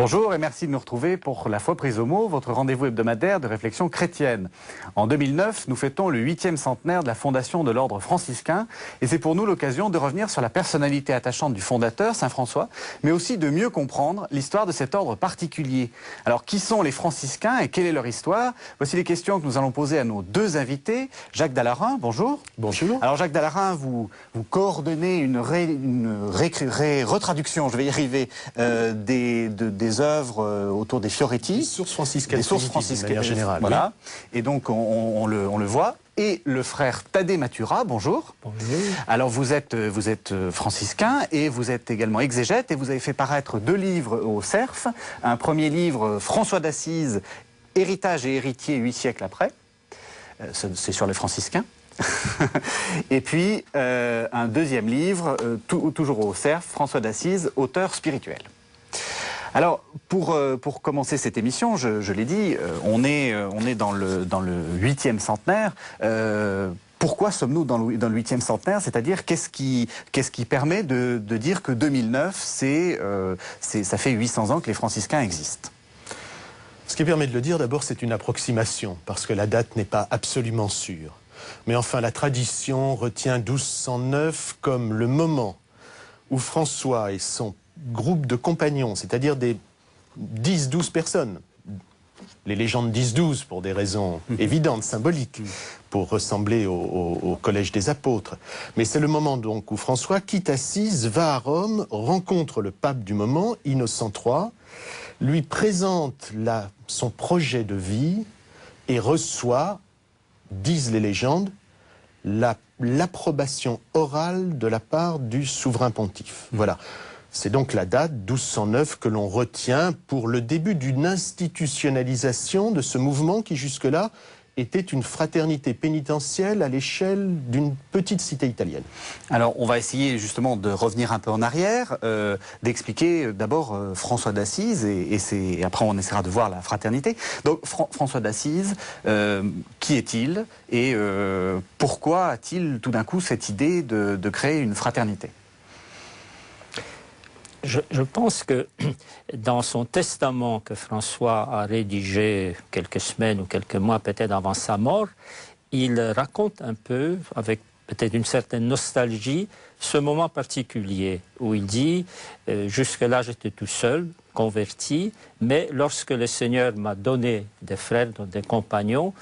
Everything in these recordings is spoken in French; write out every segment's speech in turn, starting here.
Bonjour et merci de nous retrouver pour La Foi prise au mot, votre rendez-vous hebdomadaire de réflexion chrétienne. En 2009, nous fêtons le 8e centenaire de la fondation de l'ordre franciscain et c'est pour nous l'occasion de revenir sur la personnalité attachante du fondateur, Saint François, mais aussi de mieux comprendre l'histoire de cet ordre particulier. Alors, qui sont les franciscains et quelle est leur histoire? Voici les questions que nous allons poser à nos deux invités. Jacques Dallarin, bonjour. Bonjour. Alors Jacques Dallarin, vous coordonnez une retraduction, je vais y arriver, des œuvres autour des Fioretti. Des sources franciscaines. Des sources franciscaines. De manière générale. Voilà. Oui. Et donc on le voit. Et le frère Thaddée Mathura, bonjour. Bonjour. Alors vous êtes franciscain et vous êtes également exégète et vous avez fait paraître 2 livres au CERF. Un premier livre, François d'Assise, Héritage et héritier 8 siècles après. C'est sur les franciscains. Et puis un deuxième livre, toujours au CERF, François d'Assise, auteur spirituel. Alors, pour commencer cette émission, je l'ai dit, on est dans le 8e centenaire. Pourquoi sommes-nous dans le 8e centenaire? C'est-à-dire, qu'est-ce qui permet de dire que 2009, ça fait 800 ans que les franciscains existent? Ce qui permet de le dire, d'abord, c'est une approximation, parce que la date n'est pas absolument sûre. Mais enfin, la tradition retient 1209 comme le moment où François et son groupe de compagnons, c'est-à-dire des 10-12 personnes, les légendes 10-12 pour des raisons évidentes, symboliques, pour ressembler au collège des apôtres. Mais c'est le moment donc où François quitte Assise, va à Rome, rencontre le pape du moment, Innocent III, lui présente son projet de vie et reçoit, disent les légendes, l'approbation orale de la part du souverain pontife. Voilà. C'est donc la date 1209 que l'on retient pour le début d'une institutionnalisation de ce mouvement qui jusque-là était une fraternité pénitentielle à l'échelle d'une petite cité italienne. Alors on va essayer justement de revenir un peu en arrière, d'expliquer d'abord François d'Assise et après on essaiera de voir la fraternité. Donc François d'Assise, qui est-il et pourquoi a-t-il tout d'un coup cette idée de créer une fraternité ? Je pense que dans son testament que François a rédigé quelques semaines ou quelques mois peut-être avant sa mort, il raconte un peu, avec peut-être une certaine nostalgie, ce moment particulier où il dit « Jusque-là j'étais tout seul, converti, mais lorsque le Seigneur m'a donné des frères, des compagnons,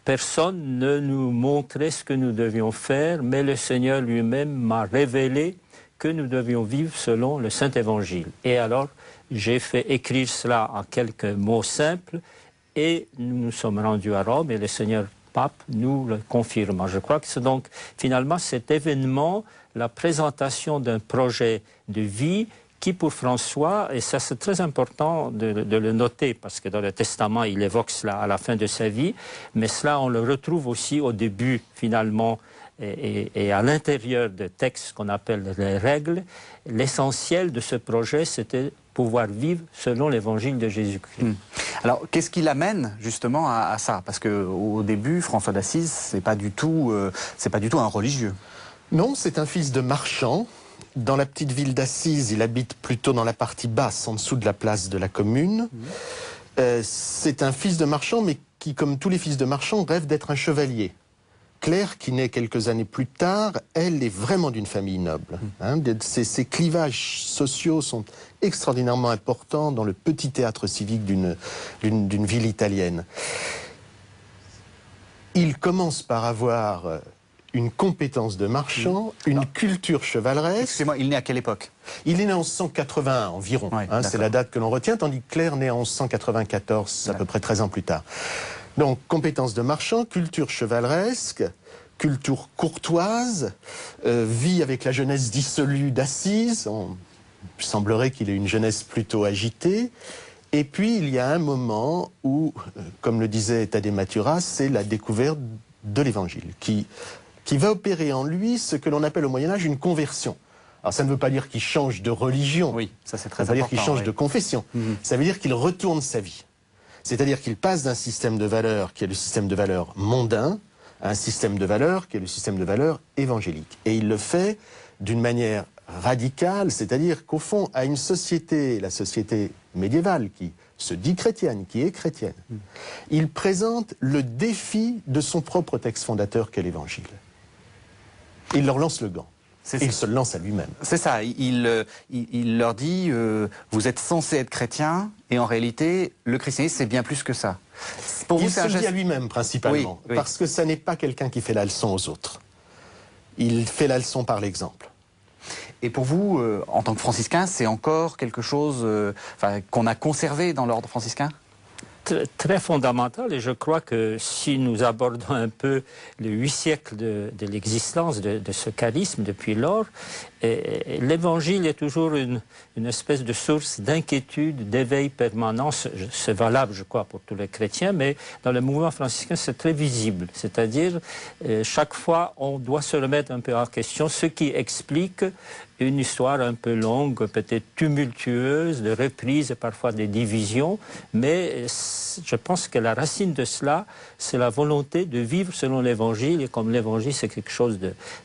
personne ne nous montrait ce que nous devions faire, mais le Seigneur lui-même m'a révélé que nous devions vivre selon le Saint-Évangile. Et alors, j'ai fait écrire cela en quelques mots simples et nous nous sommes rendus à Rome et le Seigneur Pape nous le confirme. Je crois que c'est donc finalement cet événement, la présentation d'un projet de vie qui pour François, et ça c'est très important de le noter parce que dans le Testament il évoque cela à la fin de sa vie, mais cela on le retrouve aussi au début finalement et à l'intérieur de textes qu'on appelle les règles. L'essentiel de ce projet c'était pouvoir vivre selon l'évangile de Jésus-Christ. Alors, qu'est-ce qui l'amène justement à ça? Parce qu'au début, François d'Assise, c'est pas du tout un religieux. Non, c'est un fils de marchand. Dans la petite ville d'Assise, il habite plutôt dans la partie basse, en dessous de la place de la commune. C'est un fils de marchand, mais qui, comme tous les fils de marchand, rêve d'être un chevalier. Claire, qui naît quelques années plus tard, elle est vraiment d'une famille noble. Ces clivages sociaux sont extraordinairement importants dans le petit théâtre civique d'une ville italienne. Il commence par avoir une compétence de marchand, une culture chevaleresque. Excusez-moi, il naît à quelle époque? Il est né en 1181 environ, c'est la date que l'on retient, tandis que Claire naît en 1194, à peu près 13 ans plus tard. Donc, compétences de marchand, culture chevaleresque, culture courtoise, vie avec la jeunesse dissolue d'Assise. Il semblerait qu'il ait une jeunesse plutôt agitée. Et puis, il y a un moment où, comme le disait Thaddée Mathura, c'est la découverte de l'Évangile, qui va opérer en lui ce que l'on appelle au Moyen-Âge une conversion. Alors, ça ne veut pas dire qu'il change de religion. Oui, ça c'est très important. Ça veut dire qu'il change de confession. Ça veut dire qu'il retourne sa vie. C'est-à-dire qu'il passe d'un système de valeurs qui est le système de valeurs mondain à un système de valeurs qui est le système de valeurs évangélique. Et il le fait d'une manière radicale, c'est-à-dire qu'au fond, à une société, la société médiévale, qui se dit chrétienne, qui est chrétienne, il présente le défi de son propre texte fondateur qu'est l'Évangile. Il leur lance le gant. Il se lance à lui-même. C'est ça, il leur dit vous êtes censés être chrétiens, et en réalité, le christianisme, c'est bien plus que ça. Pour vous, il se le dit à lui-même, principalement, parce que ça n'est pas quelqu'un qui fait la leçon aux autres. Il fait la leçon par l'exemple. Et pour vous, en tant que franciscain, c'est encore quelque chose qu'on a conservé dans l'ordre franciscain ? Très fondamental, et je crois que si nous abordons un peu les 8 siècles de l'existence de ce charisme depuis lors, l'Évangile est toujours une espèce de source d'inquiétude, d'éveil permanent. C'est valable, je crois, pour tous les chrétiens, mais dans le mouvement franciscain, c'est très visible. C'est-à-dire, chaque fois, on doit se remettre un peu en question, ce qui explique une histoire un peu longue, peut-être tumultueuse, de reprises et parfois des divisions, mais je pense que la racine de cela, c'est la volonté de vivre selon l'Évangile, et comme l'Évangile c'est quelque chose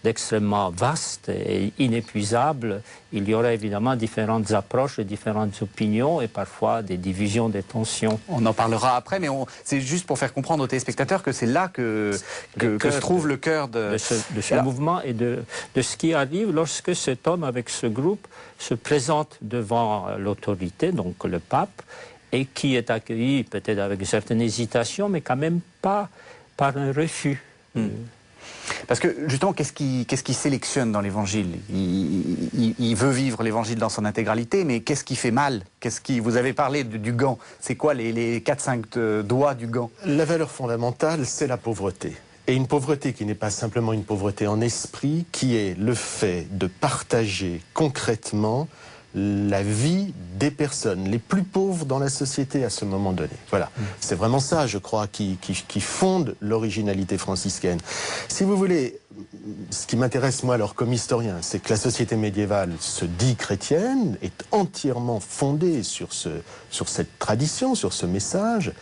d'extrêmement vaste et inépuisable, il y aurait évidemment différentes approches et différentes opinions et parfois des divisions, des tensions. On en parlera après, mais c'est juste pour faire comprendre aux téléspectateurs que c'est là que se trouve le cœur de ce mouvement et de ce qui arrive lorsque cet homme avec ce groupe se présente devant l'autorité, donc le pape, et qui est accueilli peut-être avec une certaine hésitation, mais quand même pas par un refus. Parce que justement, qu'est-ce qui sélectionne dans l'Évangile ? Il veut vivre l'Évangile dans son intégralité, mais qu'est-ce qui fait mal ? Vous avez parlé du gant. C'est quoi les 4-5 doigts du gant ? La valeur fondamentale, c'est la pauvreté. Et une pauvreté qui n'est pas simplement une pauvreté en esprit, qui est le fait de partager concrètement la vie des personnes les plus pauvres dans la société à ce moment donné. Voilà, c'est vraiment ça, je crois, qui fonde l'originalité franciscaine. Si vous voulez, ce qui m'intéresse, moi, alors, comme historien, c'est que la société médiévale se dit chrétienne, est entièrement fondée sur cette tradition, sur ce message,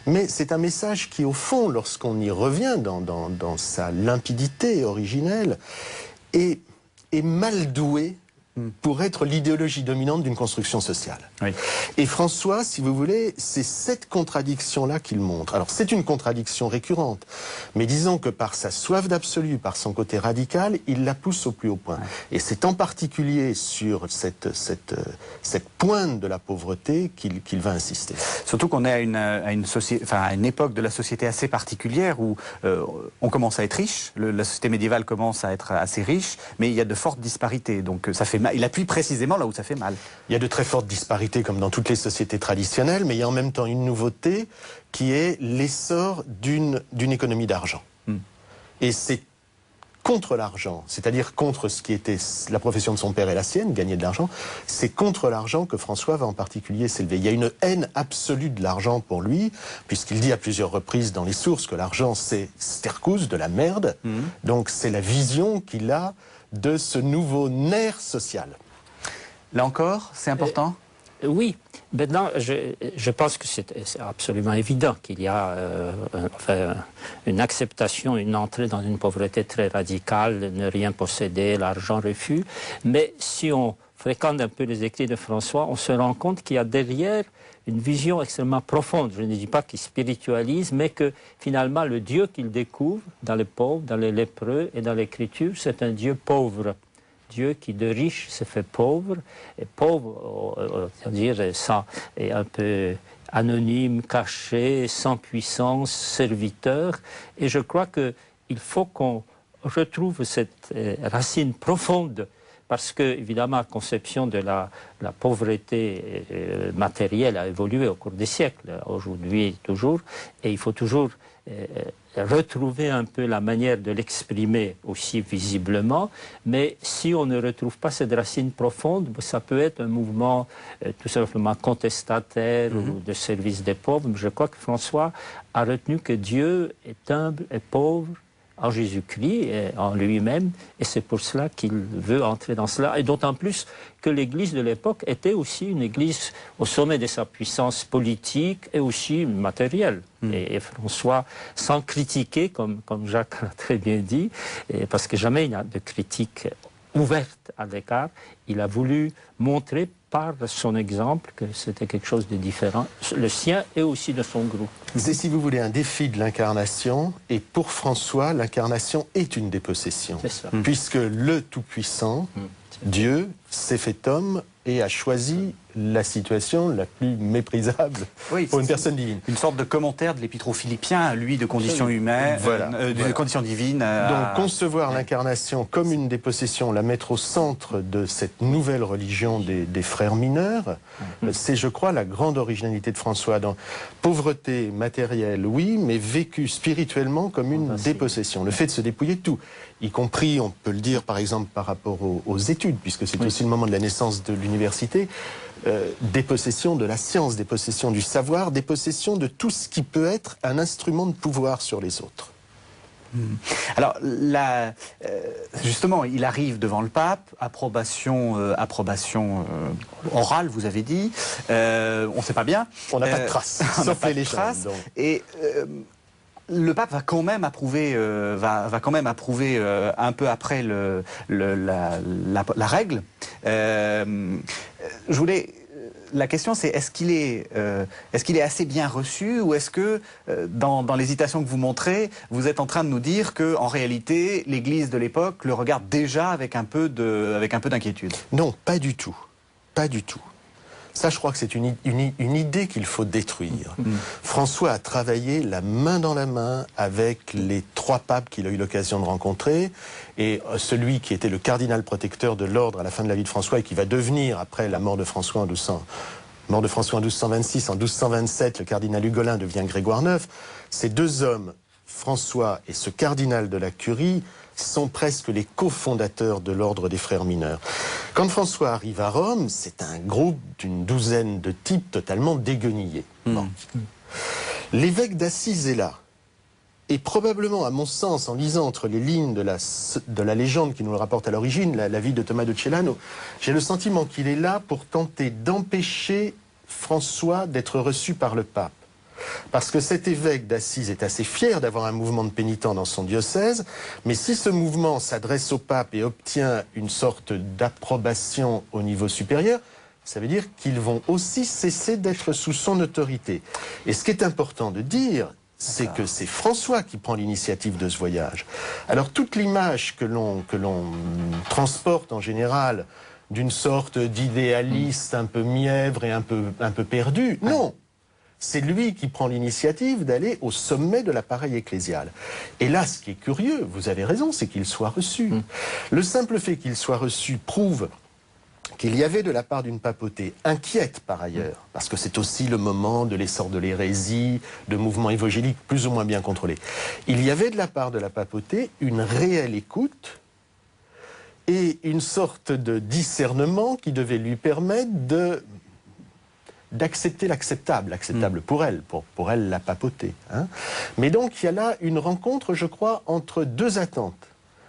mais c'est un message qui, au fond, lorsqu'on y revient dans sa limpidité originelle, est mal doué pour être l'idéologie dominante d'une construction sociale. Oui. Et François, si vous voulez, c'est cette contradiction-là qu'il montre. Alors c'est une contradiction récurrente, mais disons que par sa soif d'absolu, par son côté radical, il la pousse au plus haut point. Et c'est en particulier sur cette pointe de la pauvreté qu'il va insister. Surtout qu'on est à une époque de la société assez particulière où on commence à être riche, la société médiévale commence à être assez riche, mais il y a de fortes disparités, donc ça fait mal. Il appuie précisément là où ça fait mal. Il y a de très fortes disparités comme dans toutes les sociétés traditionnelles, mais il y a en même temps une nouveauté qui est l'essor d'une économie d'argent. Et c'est contre l'argent, c'est-à-dire contre ce qui était la profession de son père et la sienne, gagner de l'argent, c'est contre l'argent que François va en particulier s'élever. Il y a une haine absolue de l'argent pour lui, puisqu'il dit à plusieurs reprises dans les sources que l'argent c'est stercus, de la merde, donc c'est la vision qu'il a de ce nouveau nerf social. Là encore, c'est important ? Oui. Maintenant, je pense que c'est absolument évident qu'il y a une acceptation, une entrée dans une pauvreté très radicale, ne rien posséder, l'argent refus. Mais si on fréquente un peu les écrits de François, on se rend compte qu'il y a derrière une vision extrêmement profonde. Je ne dis pas qu'il spiritualise, mais que finalement le Dieu qu'il découvre dans les pauvres, dans les lépreux et dans l'Écriture, c'est un Dieu pauvre. Dieu qui de riche se fait pauvre, et pauvre, c'est-à-dire est un peu anonyme, caché, sans puissance, serviteur. Et je crois qu'il faut qu'on retrouve cette racine profonde, parce que, évidemment, la conception de la pauvreté matérielle a évolué au cours des siècles, aujourd'hui toujours, et il faut toujours retrouver un peu la manière de l'exprimer aussi visiblement, mais si on ne retrouve pas cette racine profonde, ça peut être un mouvement tout simplement contestataire ou de service des pauvres. Je crois que François a retenu que Dieu est humble et pauvre en Jésus-Christ, en lui-même, et c'est pour cela qu'il veut entrer dans cela. Et d'autant plus que l'Église de l'époque était aussi une Église au sommet de sa puissance politique et aussi matérielle. Et François, sans critiquer, comme Jacques l'a très bien dit, parce que jamais il n'y a de critique ouverte à l'écart. Il a voulu montrer par son exemple que c'était quelque chose de différent, le sien et aussi de son groupe. C'est, si vous voulez, un défi de l'incarnation, et pour François, l'incarnation est une dépossession. C'est ça. Puisque le Tout-Puissant, Dieu, s'est fait homme et a choisi la situation la plus méprisable pour une personne divine. Une sorte de commentaire de l'épître aux Philippiens, lui, de conditions humaines, de conditions divines. Donc concevoir l'incarnation comme une dépossession, la mettre au centre de cette nouvelle religion des frères mineurs, c'est, je crois, la grande originalité de François. Dans pauvreté matérielle, oui, mais vécue spirituellement comme une dépossession. Le fait de se dépouiller de tout, y compris, on peut le dire par exemple par rapport aux études, puisque c'est aussi le moment de la naissance de l'université, dépossession de la science, dépossession du savoir, dépossession de tout ce qui peut être un instrument de pouvoir sur les autres. Alors, justement, il arrive devant le pape, approbation orale, vous avez dit. On ne sait pas bien. On n'a pas de traces, sauf les légendes. Et le pape va quand même approuver, un peu après la règle. La question, c'est est-ce qu'il est assez bien reçu, ou est-ce que dans l'hésitation que vous montrez, vous êtes en train de nous dire que en réalité l'Église de l'époque le regarde déjà avec un peu d'inquiétude? Non, pas du tout, pas du tout. Ça, je crois que c'est une idée qu'il faut détruire. François a travaillé la main dans la main avec les 3 papes qu'il a eu l'occasion de rencontrer, et celui qui était le cardinal protecteur de l'ordre à la fin de la vie de François et qui va devenir, après la mort de François en 1226, en 1227, le cardinal Hugolin devient Grégoire IX. Ces 2 hommes, François et ce cardinal de la Curie, sont presque les cofondateurs de l'ordre des frères mineurs. Quand François arrive à Rome, c'est un groupe d'une douzaine de types totalement déguenillés. L'évêque d'Assise est là. Et probablement, à mon sens, en lisant entre les lignes de la légende qui nous le rapporte à l'origine, la vie de Thomas de Celano, j'ai le sentiment qu'il est là pour tenter d'empêcher François d'être reçu par le pape. Parce que cet évêque d'Assise est assez fier d'avoir un mouvement de pénitents dans son diocèse, mais si ce mouvement s'adresse au pape et obtient une sorte d'approbation au niveau supérieur, ça veut dire qu'ils vont aussi cesser d'être sous son autorité. Et ce qui est important de dire, c'est que c'est François qui prend l'initiative de ce voyage. Alors toute l'image que l'on transporte en général d'une sorte d'idéaliste un peu mièvre et un peu perdu, non. C'est lui qui prend l'initiative d'aller au sommet de l'appareil ecclésial. Et là, ce qui est curieux, vous avez raison, c'est qu'il soit reçu. Le simple fait qu'il soit reçu prouve qu'il y avait de la part d'une papauté inquiète par ailleurs, parce que c'est aussi le moment de l'essor de l'hérésie, de mouvements évangéliques plus ou moins bien contrôlés. Il y avait de la part de la papauté une réelle écoute et une sorte de discernement qui devait lui permettre d'accepter l'acceptable, acceptable pour elle la papauté. Mais donc il y a là une rencontre, je crois, entre 2 attentes.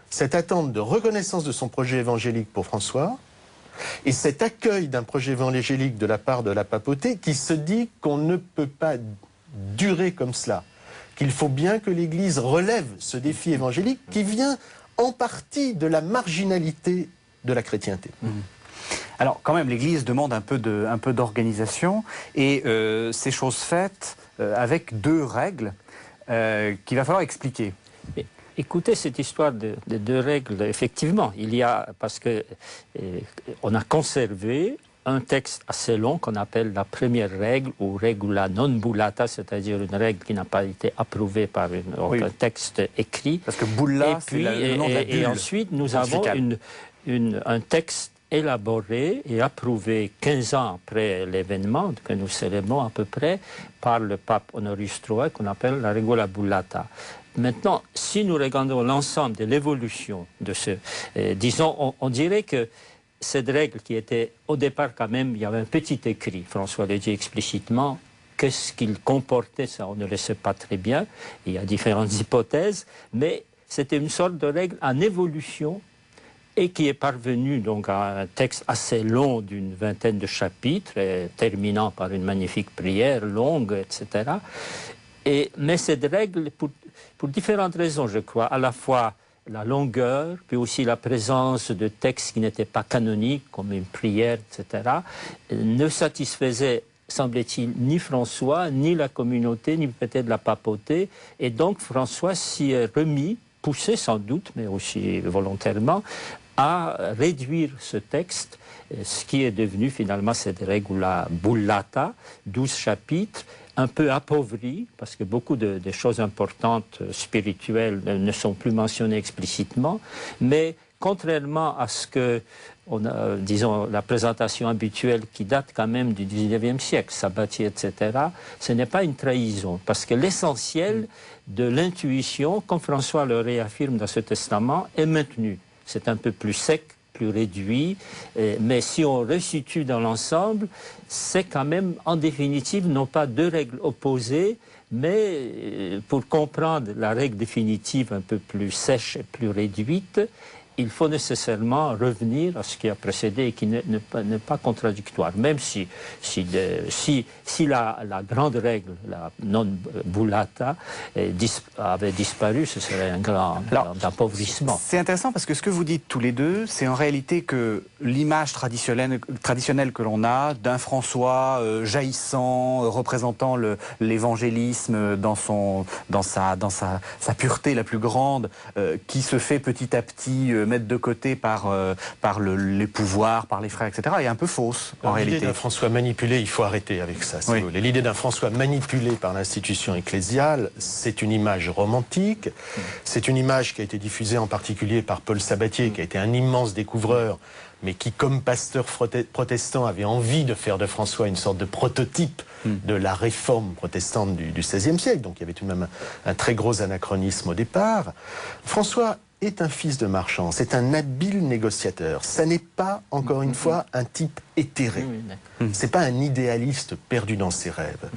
Cette attente de reconnaissance de son projet évangélique pour François, et cet accueil d'un projet évangélique de la part de la papauté qui se dit qu'on ne peut pas durer comme cela, qu'il faut bien que l'Église relève ce défi évangélique qui vient en partie de la marginalité de la chrétienté. Alors, quand même, l'Église demande un peu d'organisation, et ces choses faites avec 2 règles qu'il va falloir expliquer. Écoutez cette histoire de 2 règles. Effectivement, il y a, parce que on a conservé un texte assez long qu'on appelle la première règle, ou regula non bullata, c'est-à-dire une règle qui n'a pas été approuvée par un texte écrit. Parce que bulla, c'est le nom de la bulle. Et ensuite, nous avons un texte élaboré et approuvé 15 ans après l'événement que nous célébrons à peu près par le pape Honorius III, qu'on appelle la regula bullata. Maintenant, si nous regardons l'ensemble de l'évolution de disons, on dirait que cette règle qui était au départ quand même, il y avait un petit écrit, François le dit explicitement, qu'est-ce qu'il comportait, ça on ne le sait pas très bien, il y a différentes hypothèses, mais c'était une sorte de règle en évolution et qui est parvenu donc à un texte assez long d'une vingtaine de chapitres, terminant par une magnifique prière longue, etc. Mais cette règle, pour différentes raisons, je crois, à la fois la longueur, puis aussi la présence de textes qui n'étaient pas canoniques, comme une prière, etc., ne satisfaisaient, semblait-il, ni François, ni la communauté, ni peut-être la papauté. Et donc François s'y est remis, poussé sans doute, mais aussi volontairement, à réduire ce texte, ce qui est devenu finalement cette Regula Bullata, 12 chapitres, un peu appauvri, parce que beaucoup de choses importantes spirituelles ne sont plus mentionnées explicitement, mais contrairement à ce que, disons, la présentation habituelle qui date quand même du 19e siècle, Sabatier, etc., ce n'est pas une trahison, parce que l'essentiel de l'intuition, comme François le réaffirme dans ce testament, est maintenu. C'est un peu plus sec, plus réduit, mais si on resitue dans l'ensemble, c'est quand même, en définitive, non pas deux règles opposées, mais pour comprendre la règle définitive un peu plus sèche et plus réduite, il faut nécessairement revenir à ce qui a précédé et qui n'est pas contradictoire. Même si la grande règle, la non-bullata, avait disparu, ce serait un grand appauvrissement. C'est intéressant parce que ce que vous dites tous les deux, c'est en réalité que l'image traditionnelle que l'on a d'un François jaillissant, représentant l'évangélisme dans sa pureté la plus grande, qui se fait petit à petit mettre de côté par les pouvoirs, par les frères, etc., est un peu fausse, en réalité. L'idée d'un François manipulé, il faut arrêter avec ça. Si vous voulez. L'idée d'un François manipulé par l'institution ecclésiale, c'est une image romantique, c'est une image qui a été diffusée en particulier par Paul Sabatier, qui a été un immense découvreur, mais qui, comme pasteur protestant, avait envie de faire de François une sorte de prototype de la réforme protestante du XVIe siècle. Donc il y avait tout de même un très gros anachronisme au départ. François est un fils de marchand, c'est un habile négociateur. Ça n'est pas, encore une fois, un type éthéré. C'est pas un idéaliste perdu dans ses rêves.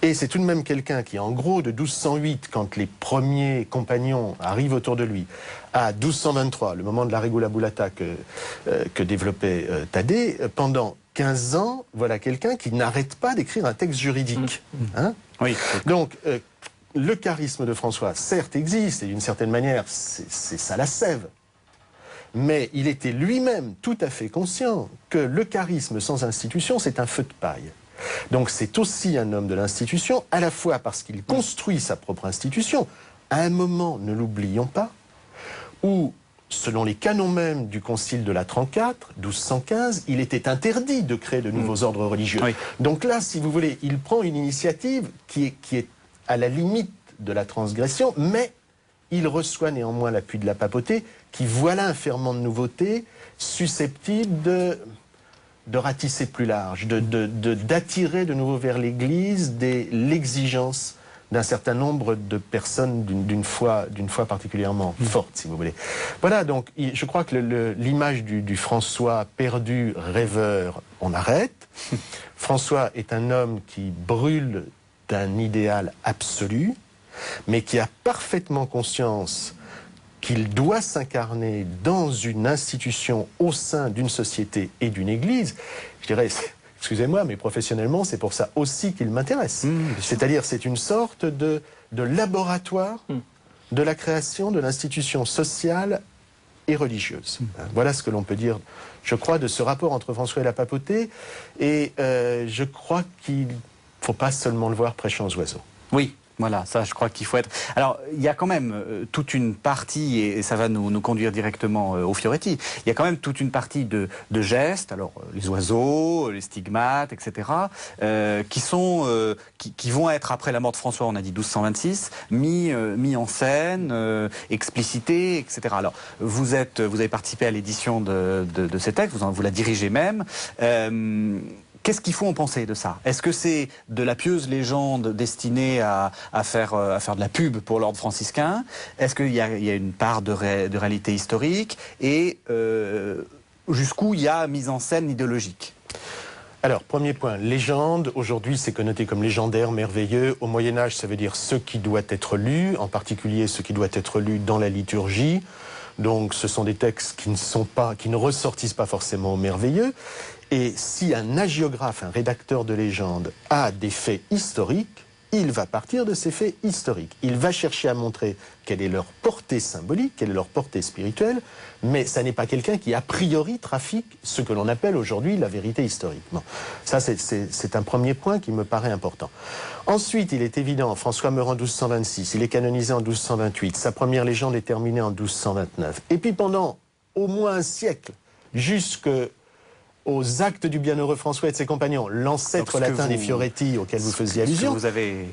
Et c'est tout de même quelqu'un qui, en gros, de 1208, quand les premiers compagnons arrivent autour de lui, à 1223, le moment de la Regula Bullata que développait Thaddée, pendant 15 ans, voilà quelqu'un qui n'arrête pas d'écrire un texte juridique. Hein? Oui. Donc, le charisme de François, certes, existe, et d'une certaine manière, c'est ça la sève. Mais il était lui-même tout à fait conscient que le charisme sans institution, c'est un feu de paille. Donc c'est aussi un homme de l'institution, à la fois parce qu'il construit sa propre institution, à un moment, ne l'oublions pas, où, selon les canons mêmes du Concile de la 34, 1215, il était interdit de créer de nouveaux ordres religieux. Oui. Donc là, si vous voulez, il prend une initiative qui est à la limite de la transgression, mais il reçoit néanmoins l'appui de la papauté, qui voilà un ferment de nouveauté susceptible de ratisser plus large, d'attirer de nouveau vers l'Église l'exigence d'un certain nombre de personnes d'une foi particulièrement forte, si vous voulez. Voilà, donc je crois que l'image du François perdu, rêveur, on arrête. François est un homme qui brûle d'un idéal absolu, mais qui a parfaitement conscience qu'il doit s'incarner dans une institution au sein d'une société et d'une église. Je dirais, excusez-moi, mais professionnellement, c'est pour ça aussi qu'il m'intéresse. C'est-à-dire, c'est une sorte de laboratoire de la création de l'institution sociale et religieuse. Voilà ce que l'on peut dire, je crois, de ce rapport entre François et la papauté, et je crois qu'il ne faut pas seulement le voir prêchant aux oiseaux. Oui, voilà, ça je crois qu'il faut être... Alors, il y a quand même toute une partie, et ça va nous conduire directement au Fioretti, il y a quand même toute une partie de gestes, alors les oiseaux, les stigmates, etc., qui vont être, après la mort de François, on a dit 1226, mis en scène, explicités, etc. Alors, vous avez participé à l'édition de ces textes, vous la dirigez même. Qu'est-ce qu'il faut en penser de ça? Est-ce que c'est de la pieuse légende destinée à faire de la pub pour l'ordre franciscain? Est-ce qu'il y a une part de réalité historique? Et jusqu'où il y a mise en scène idéologique? Alors, premier point, légende, aujourd'hui c'est connoté comme légendaire, merveilleux. Au Moyen-Âge, ça veut dire ce qui doit être lu, en particulier ce qui doit être lu dans la liturgie. Donc ce sont des textes qui ne ressortissent pas forcément au merveilleux. Et si un hagiographe, un rédacteur de légende, a des faits historiques, il va partir de ces faits historiques. Il va chercher à montrer quelle est leur portée symbolique, quelle est leur portée spirituelle, mais ça n'est pas quelqu'un qui, a priori, trafique ce que l'on appelle aujourd'hui la vérité historique. Bon. Ça, c'est un premier point qui me paraît important. Ensuite, il est évident, François meurt en 1226, il est canonisé en 1228, sa première légende est terminée en 1229. Et puis pendant au moins un siècle, jusqu'aux actes du bienheureux François et de ses compagnons, l'ancêtre latin des Fioretti auquel vous faisiez allusion,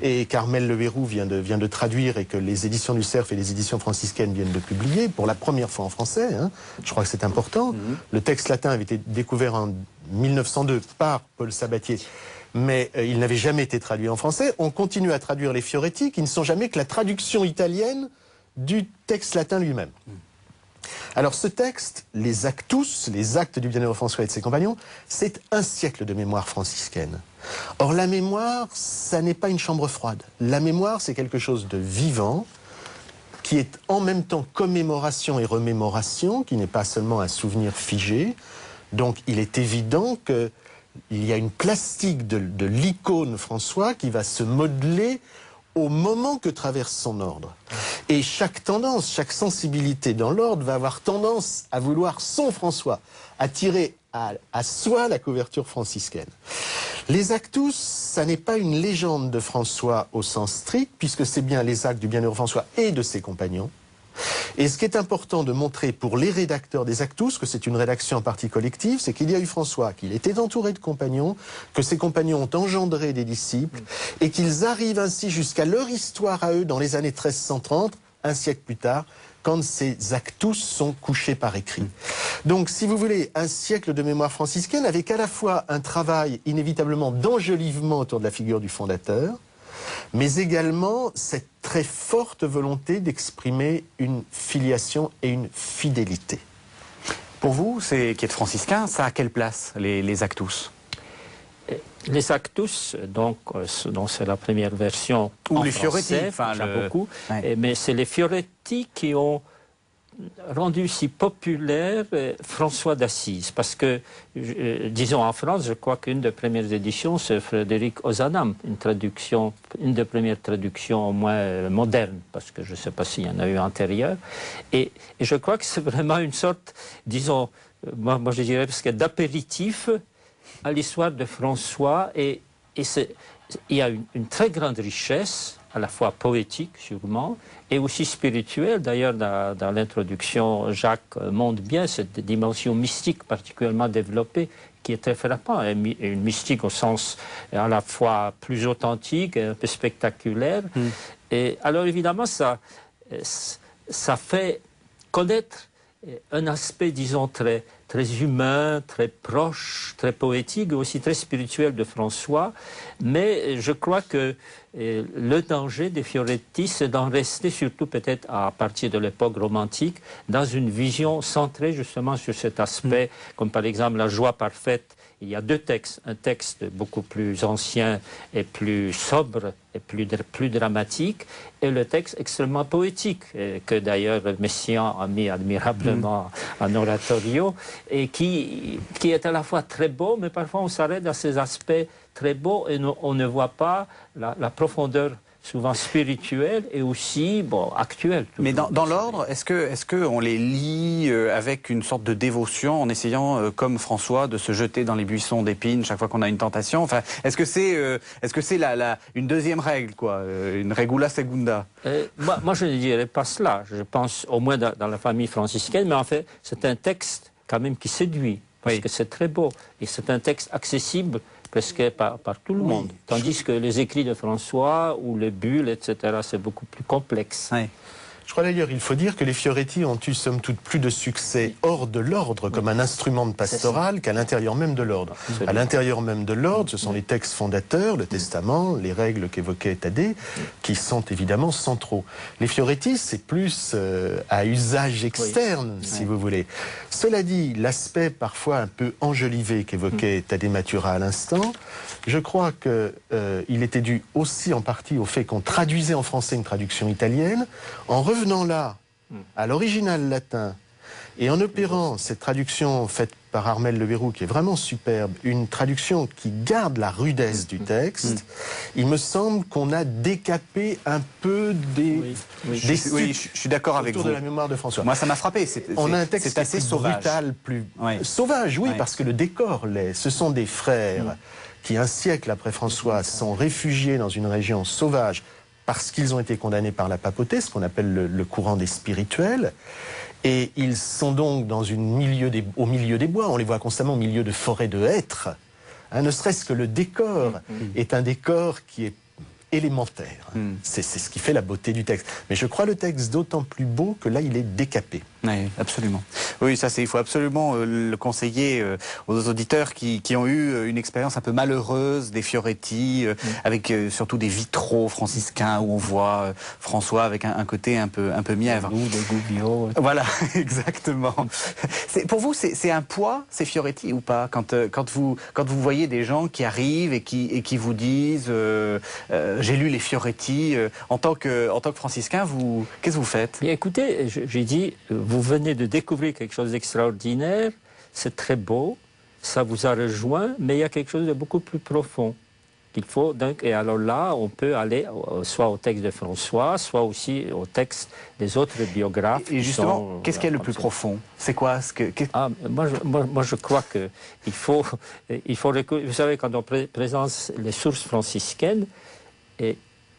et Carmel Le Héroux vient de traduire et que les éditions du Cerf et les éditions franciscaines viennent de publier pour la première fois en français, hein. Je crois que c'est important. Le texte latin avait été découvert en 1902 par Paul Sabatier, mais il n'avait jamais été traduit en français. On continue à traduire les Fioretti qui ne sont jamais que la traduction italienne du texte latin lui-même. Alors ce texte, les Actus, les actes du bienheureux François et de ses compagnons, c'est un siècle de mémoire franciscaine. Or la mémoire, ça n'est pas une chambre froide. La mémoire, c'est quelque chose de vivant, qui est en même temps commémoration et remémoration, qui n'est pas seulement un souvenir figé. Donc il est évident qu'il y a une plastique de l'icône François qui va se modeler au moment que traverse son ordre. Et chaque tendance, chaque sensibilité dans l'ordre va avoir tendance à vouloir son François, à tirer à soi la couverture franciscaine. Les Actus, ça n'est pas une légende de François au sens strict, puisque c'est bien les actes du bienheureux François et de ses compagnons. Et ce qui est important de montrer pour les rédacteurs des Actus, que c'est une rédaction en partie collective, c'est qu'il y a eu François, qu'il était entouré de compagnons, que ces compagnons ont engendré des disciples, et qu'ils arrivent ainsi jusqu'à leur histoire à eux dans les années 1330, un siècle plus tard, quand ces Actus sont couchés par écrit. Donc, si vous voulez, un siècle de mémoire franciscaine avec à la fois un travail inévitablement d'enjolivement autour de la figure du fondateur, mais également cette très forte volonté d'exprimer une filiation et une fidélité. Pour vous, qui êtes franciscain, ça a quelle place, les Actus? Les Actus, donc c'est la première version ou en les français, Fioretti, j'aime beaucoup, ouais. Mais c'est les Fioretti qui ont rendu si populaire François d'Assise, parce que, disons en France, je crois qu'une des premières éditions, c'est Frédéric Ozanam, une des premières traductions au moins modernes, parce que je ne sais pas s'il y en a eu antérieure, et je crois que c'est vraiment une sorte, disons, moi je dirais presque d'apéritif à l'histoire de François, et il y a une très grande richesse, à la fois poétique sûrement, et aussi spirituelle. D'ailleurs, dans l'introduction, Jacques montre bien cette dimension mystique particulièrement développée, qui est très frappante, une mystique au sens à la fois plus authentique et un peu spectaculaire. Et alors évidemment, ça fait connaître un aspect, disons, très humain, très proche, très poétique, et aussi très spirituel de François. Mais je crois que le danger des Fioretti, c'est d'en rester, surtout peut-être à partir de l'époque romantique, dans une vision centrée justement sur cet aspect, comme par exemple la joie parfaite. Il y a deux textes, un texte beaucoup plus ancien et plus sobre et plus dramatique, et le texte extrêmement poétique, que d'ailleurs Messiaen a mis admirablement en oratorio, et qui est à la fois très beau, mais parfois on s'arrête à ces aspects très beaux et on ne voit pas la profondeur souvent spirituelle et aussi actuelle. Mais dans l'ordre, est-ce que on les lit avec une sorte de dévotion en essayant, comme François, de se jeter dans les buissons d'épines chaque fois qu'on a une tentation? Enfin, est-ce que c'est une deuxième règle, quoi, une regula segunda? Moi, je ne dirais pas cela. Je pense au moins dans la famille franciscaine, mais en fait, c'est un texte quand même qui séduit, parce que c'est très beau et c'est un texte accessible presque par tout le monde. Tandis que les écrits de François ou les bulles, etc., c'est beaucoup plus complexe. Oui. Je crois d'ailleurs, il faut dire que les Fioretti ont eu somme toute plus de succès hors de l'ordre comme un instrument de pastoral qu'à l'intérieur même de l'ordre. À l'intérieur même de l'ordre, ce sont les textes fondateurs, le testament, les règles qu'évoquait Thaddée, qui sont évidemment centraux. Les Fioretti, c'est plus à usage externe, si vous voulez. Cela dit, l'aspect parfois un peu enjolivé qu'évoquait Thaddée Mathura à l'instant, je crois qu'il était dû aussi en partie au fait qu'on traduisait en français une traduction italienne, en revenant là, à l'original latin, Et en opérant cette traduction faite par Armel Le Verroux, qui est vraiment superbe, une traduction qui garde la rudesse du texte, il me semble qu'on a décapé un peu des je suis d'accord avec vous. Autour de la mémoire de François. Moi, ça m'a frappé. On a un texte assez plus sauvage. brutal, plus sauvage, oui, parce que le décor l'est. Ce sont des frères qui, un siècle après François, sont réfugiés dans une région sauvage parce qu'ils ont été condamnés par la papauté, ce qu'on appelle le courant des spirituels. Et ils sont donc au milieu des bois. On les voit constamment au milieu de forêts de hêtres. Hein, ne serait-ce que le décor est un décor qui est élémentaire. C'est ce qui fait la beauté du texte. Mais je crois le texte d'autant plus beau que là, il est décapé. Oui, absolument. Oui, ça, il faut absolument le conseiller aux auditeurs qui ont eu une expérience un peu malheureuse des Fioretti, avec surtout des vitraux franciscains où on voit François avec un côté un peu mièvre. Des Gubbio. Voilà, exactement. Pour vous, c'est un poids, ces Fioretti, ou pas, quand vous voyez des gens qui arrivent et qui vous disent j'ai lu les Fioretti, en tant que franciscain, qu'est-ce que vous faites? Bien, écoutez, j'ai dit, vous venez de découvrir quelque chose d'extraordinaire, c'est très beau, ça vous a rejoint, mais il y a quelque chose de beaucoup plus profond qu'il faut. Donc, et alors là, on peut aller soit au texte de François, soit aussi au texte des autres biographes. Et justement, qu'est-ce qui est le plus profond? C'est quoi moi, je crois qu'il faut vous savez, quand on présente les sources franciscaines, et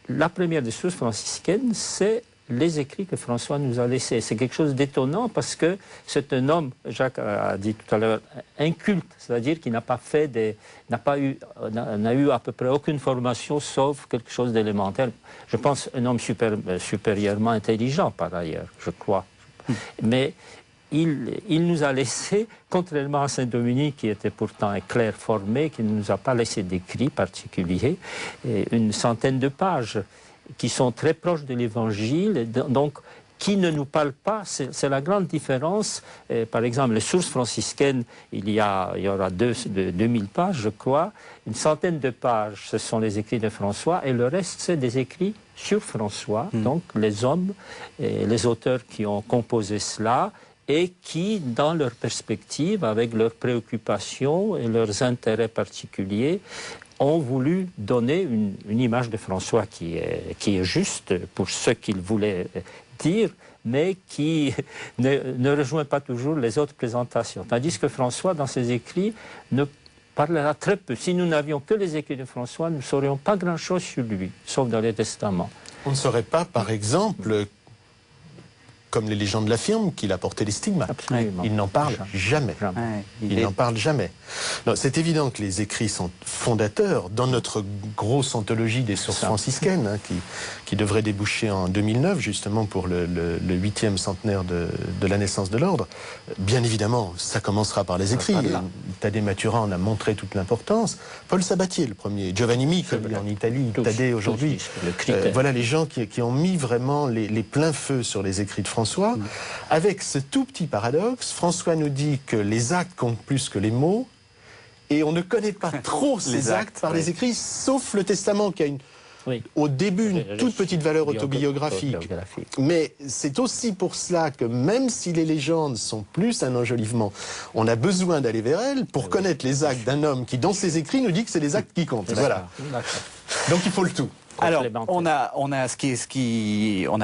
la première des sources franciscaines, c'est les écrits que François nous a laissés. C'est quelque chose d'étonnant parce que c'est un homme, Jacques a dit tout à l'heure, inculte, c'est-à-dire qu'il n'a eu à peu près aucune formation sauf quelque chose d'élémentaire. Je pense un homme supérieurement intelligent par ailleurs, je crois. Mais il nous a laissé, contrairement à Saint-Dominique qui était pourtant clair formé, qui ne nous a pas laissé d'écrits particuliers, une centaine de pages qui sont très proches de l'Évangile, donc qui ne nous parlent pas. C'est la grande différence. Par exemple, les sources franciscaines, il y aura 2000 pages, je crois. Une centaine de pages, ce sont les écrits de François, et le reste, c'est des écrits sur François, donc les hommes et les auteurs qui ont composé cela, et qui, dans leur perspective, avec leurs préoccupations et leurs intérêts particuliers, ont voulu donner une image de François qui est juste pour ce qu'il voulait dire, mais qui ne rejoint pas toujours les autres présentations. Tandis que François, dans ses écrits, ne parlera très peu. Si nous n'avions que les écrits de François, nous ne saurions pas grand-chose sur lui, sauf dans les testaments. On ne saurait pas, par exemple, comme les légendes l'affirment, qu'il a porté les stigmates. Absolument. Il n'en parle jamais. Il n'en parle jamais. C'est évident que les écrits sont fondateurs dans notre grosse anthologie des sources franciscaines, hein, qui devrait déboucher en 2009, justement pour le 8e centenaire de la naissance de l'ordre. Bien évidemment, ça commencera par les écrits. Thaddée Mathurin en a montré toute l'importance. Paul Sabatier, le premier. Giovanni Micoli en Italie. Thaddée aujourd'hui. Voilà les gens qui ont mis vraiment les pleins feux sur les écrits de François. Avec ce tout petit paradoxe, François nous dit que les actes comptent plus que les mots, et on ne connaît pas trop ces actes par les écrits, sauf le Testament qui a au début une toute petite valeur autobiographique. Mais c'est aussi pour cela que même si les légendes sont plus un enjolivement, on a besoin d'aller vers elles pour connaître les actes d'un homme qui, dans ses écrits, nous dit que c'est les actes qui comptent. Voilà. Donc il faut le tout. Alors, on a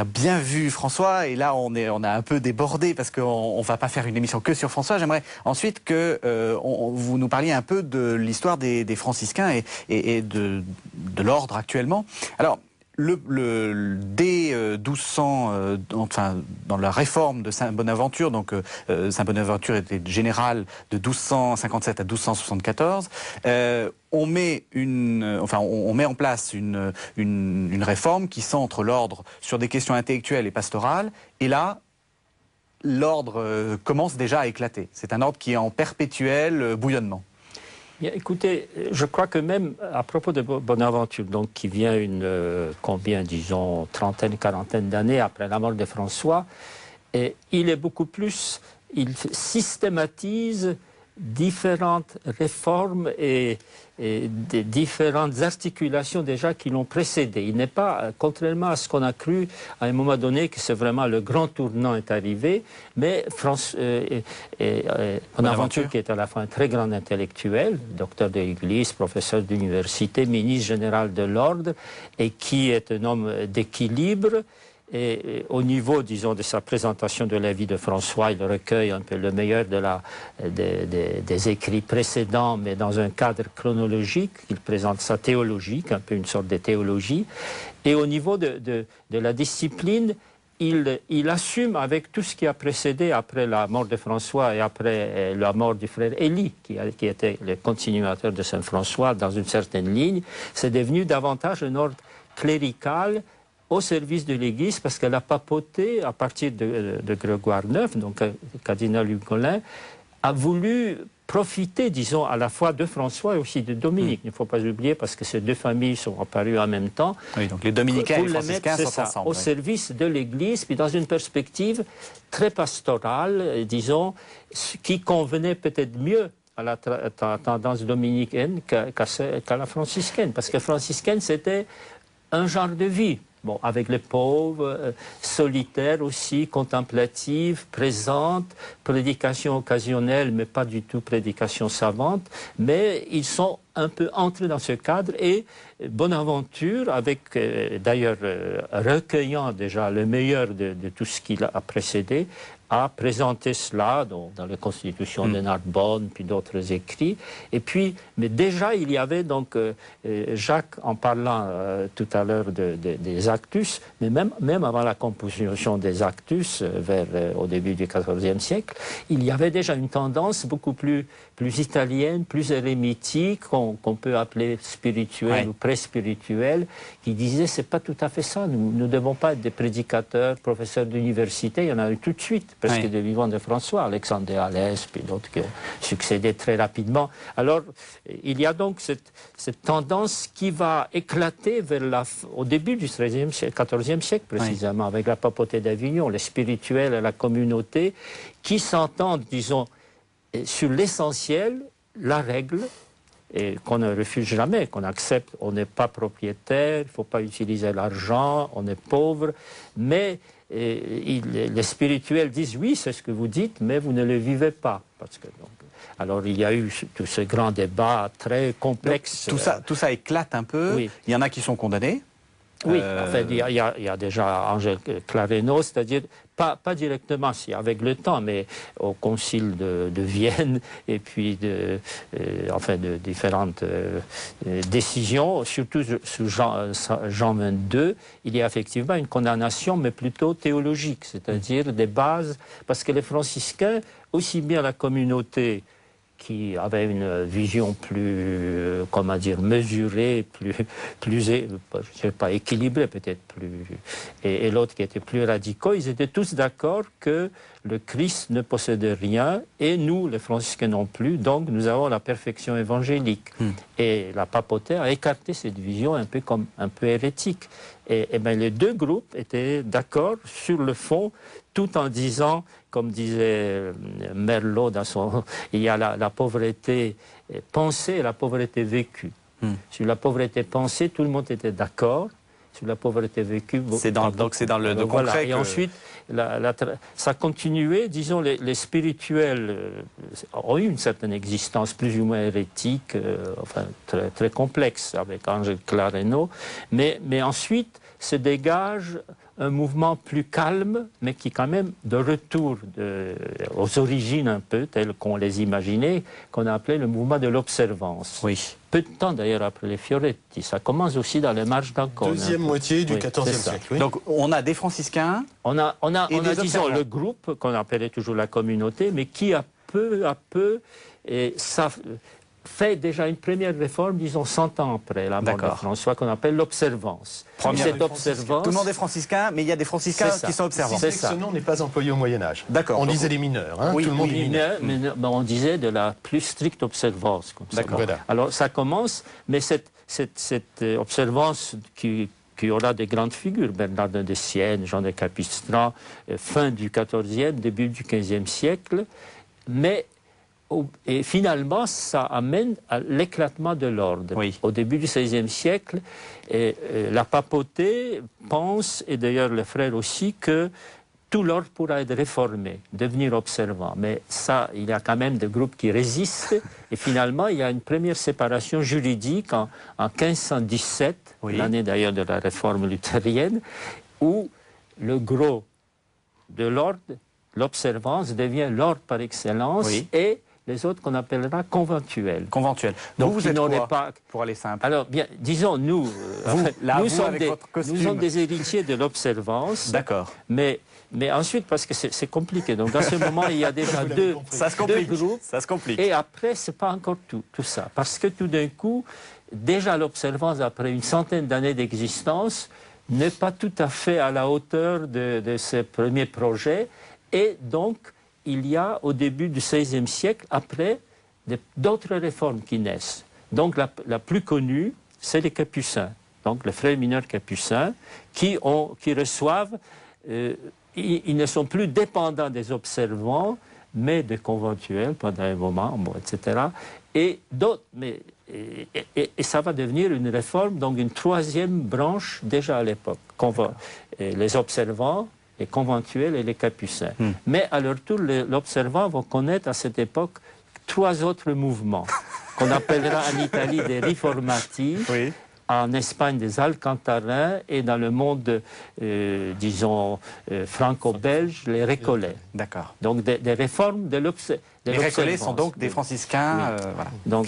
bien vu François, et là on a un peu débordé parce qu'on va pas faire une émission que sur François. J'aimerais ensuite que vous nous parliez un peu de l'histoire des franciscains et de l'ordre actuellement. Alors, dès 1200, enfin dans la réforme de Saint Bonaventure, donc Saint Bonaventure était général de 1257 à 1274. On met en place une réforme qui centre l'ordre sur des questions intellectuelles et pastorales. Et là, l'ordre commence déjà à éclater. C'est un ordre qui est en perpétuel bouillonnement. Bien, écoutez, je crois que même à propos de Bonaventure, donc qui vient disons, trentaine, quarantaine d'années après la mort de François, il est beaucoup plus, il systématise différentes réformes et des différentes articulations déjà qui l'ont précédé. Il n'est pas, contrairement à ce qu'on a cru à un moment donné, que c'est vraiment le grand tournant est arrivé, mais Bonaventure, qui est à la fois un très grand intellectuel, docteur de l'Église, professeur d'université, ministre général de l'ordre, et qui est un homme d'équilibre. Et au niveau, disons, de sa présentation de la vie de François, il recueille un peu le meilleur des écrits précédents, mais dans un cadre chronologique. Il présente sa théologique, un peu une sorte de théologie. Et au niveau de la discipline, il assume avec tout ce qui a précédé, après la mort de François et après la mort du frère Élie, qui était le continuateur de Saint François dans une certaine ligne. C'est devenu davantage un ordre clérical, au service de l'Église, parce qu'elle a papoté à partir de Grégoire IX, donc le cardinal Hugolin, a voulu profiter, disons, à la fois de François et aussi de Dominique. Il ne faut pas oublier, parce que ces deux familles sont apparues en même temps. Oui, donc les dominicains et les franciscains sont ensemble. Au service de l'Église, puis dans une perspective très pastorale, disons, qui convenait peut-être mieux à la tendance dominicaine qu'à la franciscaine, parce que franciscaine, c'était un genre de vie. Bon, avec les pauvres, solitaires aussi, contemplatives, présentes, prédication occasionnelle, mais pas du tout prédication savante. Mais ils sont un peu entrés dans ce cadre et Bonaventure, avec d'ailleurs recueillant déjà le meilleur de tout ce qu'il a précédé, a présenté cela dans les constitutions de Narbonne, puis d'autres écrits. Et puis, mais déjà, il y avait donc, Jacques, en parlant tout à l'heure des Actus, mais même avant la composition des Actus, au début du XIVe siècle, il y avait déjà une tendance beaucoup plus italienne, plus érémitique, qu'on peut appeler spirituelle ou pré-spirituelle, qui disait c'est pas tout à fait ça, nous ne devons pas être des prédicateurs, professeurs d'université, il y en a eu tout de suite, parce que des vivants de François, Alexandre de Alès, puis d'autres qui ont succédé très rapidement. Alors, il y a donc cette tendance qui va éclater au début du XIIIe siècle, XIVe siècle précisément, avec la papauté d'Avignon, les spirituels et la communauté, qui s'entendent, disons, sur l'essentiel, la règle, et qu'on ne refuse jamais, qu'on accepte. On n'est pas propriétaire, il ne faut pas utiliser l'argent, on est pauvre, mais les spirituels disent oui, c'est ce que vous dites, mais vous ne le vivez pas. Parce que, donc, alors il y a eu tout ce grand débat très complexe. Donc, tout ça éclate un peu. Oui. Il y en a qui sont condamnés. Oui, en fait, il y a déjà Angèle Clareno, c'est-à-dire pas directement, si avec le temps, mais au concile de Vienne et puis de différentes décisions, surtout sous Jean XXII, il y a effectivement une condamnation, mais plutôt théologique, c'est-à-dire des bases, parce que les franciscains, aussi bien la communauté qui avait une vision plus, comment dire, mesurée, plus je sais pas, équilibrée peut-être, et l'autre qui était plus radicaux, ils étaient tous d'accord que le Christ ne possédait rien, et nous, les franciscains non plus, donc nous avons la perfection évangélique. Et la papauté a écarté cette vision un peu hérétique. Et bien les deux groupes étaient d'accord sur le fond, tout en disant, comme disait Merleau dans son... Il y a la pauvreté pensée et la pauvreté vécue. Sur la pauvreté pensée, tout le monde était d'accord. Sur la pauvreté vécue... Donc c'est dans le voilà. concret. Et ensuite, ça continuait, disons, les spirituels ont eu une certaine existence plus ou moins hérétique, enfin très, très complexe, avec Angèle Clareno, mais ensuite se dégage un mouvement plus calme, mais qui quand même de retour aux origines un peu, telles qu'on les imaginait, qu'on a appelé le mouvement de l'observance. Oui. Peu de temps d'ailleurs après les Fioretti, ça commence aussi dans les marches d'Ancône. Deuxième moitié du XIVe siècle. Oui. Donc on a des franciscains. On a disons, le groupe qu'on appelait toujours la communauté, mais qui a peu à peu fait déjà une première réforme, disons 100 ans après la mort de François, qu'on appelle l'observance. Cette observance... Tout le monde est franciscain, mais il y a des franciscains qui sont observants. C'est ça. Ce nom n'est pas employé au Moyen-Âge. D'accord. On disait les mineurs, hein, oui, tout le monde oui, est mineur. Mais on disait de la plus stricte observance. D'accord. Voilà. Alors ça commence, mais cette observance qui aura des grandes figures, Bernardin de Sienne, Jean de Capistran, fin du XIVe, début du XVe siècle, mais Et finalement, ça amène à l'éclatement de l'ordre. Oui. Au début du XVIe siècle, la papauté pense, et d'ailleurs les frères aussi, que tout l'ordre pourra être réformé, devenir observant. Mais ça, il y a quand même des groupes qui résistent. Et finalement, il y a une première séparation juridique en 1517, oui. l'année d'ailleurs de la réforme luthérienne, où le gros de l'ordre, l'observance, devient l'ordre par excellence, oui. et les autres qu'on appellera conventuels. Conventuels. Donc vous êtes quoi, pas... pour aller simple? Alors, bien, disons, nous, nous sommes des héritiers de l'observance. D'accord. Mais ensuite, parce que c'est compliqué, donc dans ce moment, il y a déjà deux groupes. Ça se complique. Et après, ce n'est pas encore tout ça. Parce que tout d'un coup, déjà l'observance, après une centaine d'années d'existence, n'est pas tout à fait à la hauteur de ces premiers projets. Et donc, il y a au début du XVIe siècle, après, d'autres réformes qui naissent. Donc la plus connue, c'est les Capucins, donc les frères mineurs capucins, qui reçoivent, ils ne sont plus dépendants des observants, mais des conventuels pendant un moment, bon, etc. Et ça va devenir une réforme, donc une troisième branche déjà à l'époque. Les observants, les conventuels et les capucins. Mais à leur tour, l'observant va connaître à cette époque 3 autres mouvements, qu'on appellera en Italie des riformati, oui. En Espagne des alcantarins, et dans le monde, disons, franco-belge, les récollets. D'accord. Donc des réformes de l'observance. Les récollets sont donc des franciscains. Oui. Voilà. Donc